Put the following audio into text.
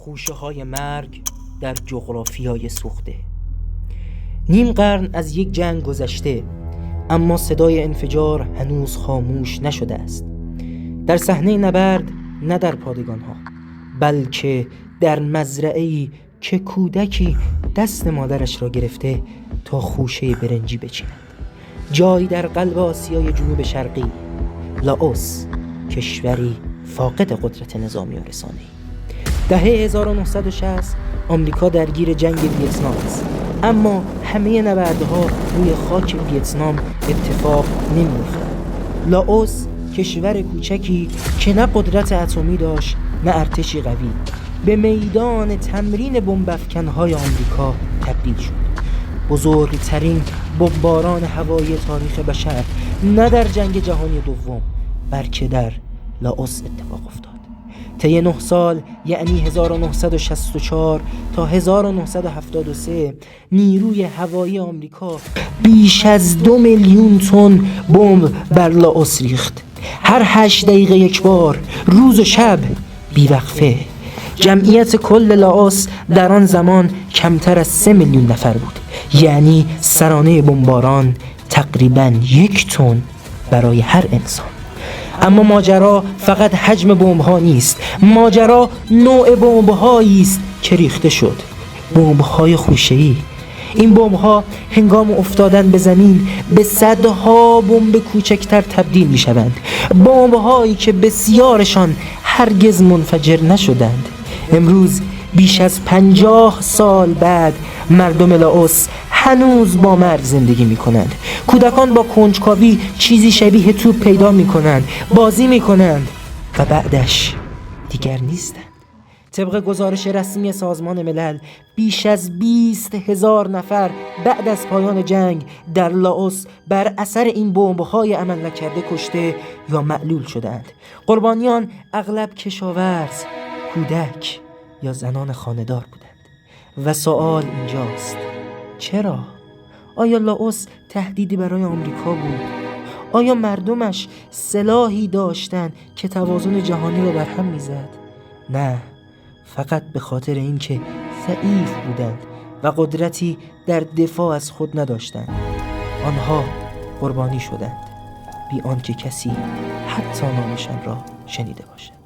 خوشه های مرگ در جغرافیای سوخته. نیم قرن از یک جنگ گذشته، اما صدای انفجار هنوز خاموش نشده است. در صحنه نبرد، نه در پادگان ها، بلکه در مزرعه‌ای که کودکی دست مادرش را گرفته تا خوشه برنجی بچیند. جایی در قلب آسیای جنوب شرقی، لاوس، کشوری فاقد قدرت نظامی و رسانه‌ای. دهه 1960 آمریکا درگیر جنگ ویتنام است، اما همه نبردها روی خاک ویتنام اتفاق نمی‌افتد. لاوس کشور کوچکی که نه قدرت اتمی داشت نه ارتشی قوی، به میدان تمرین بمب‌افکن‌های آمریکا تبدیل شد. بزرگترین بمباران هوایی تاریخ بشر نه در جنگ جهانی دوم بلکه در لاوس اتفاق افتاد. طی 9 سال، یعنی 1964 تا 1973، نیروی هوایی آمریکا بیش از 2 میلیون تن بمب بر لاوس ریخت. هر 8 دقیقه یک بار، روز و شب، بیوقفه. جمعیت کل لاوس در آن زمان کمتر از 3 میلیون نفر بود، یعنی سرانه بمباران تقریباً 1 تن برای هر انسان. اما ماجرا فقط حجم بمب‌ها نیست، ماجرا نوع بمب‌هایی است که ریخته شد. بمب‌های خوشه‌ای. این بمب‌ها هنگام افتادن به زمین به صدها بمب کوچکتر تبدیل می‌شوند. بمب‌هایی که بسیارشان هرگز منفجر نشدند. امروز بیش از 50 سال بعد مردم لاوس هنوز با مرگ زندگی می کنند. کودکان با کنجکاوی چیزی شبیه توپ پیدا می کنند، بازی می کنند و بعدش دیگر نیستند. طبق گزارش رسمی سازمان ملل، بیش از 20,000 نفر بعد از پایان جنگ در لاوس بر اثر این بمب‌های عمل نکرده کشته یا معلول شدند. قربانیان اغلب کشاورز، کودک یا زنان خانه‌دار بودند. و سوال اینجاست: چرا؟ آیا لاوس تهدیدی برای آمریکا بود؟ آیا مردمش سلاحی داشتند که توازن جهانی را برهم میزد؟ نه، فقط به خاطر اینکه ضعیف بودند و قدرتی در دفاع از خود نداشتند. آنها قربانی شدند بی آنکه کسی حتی نامشان را شنیده باشد.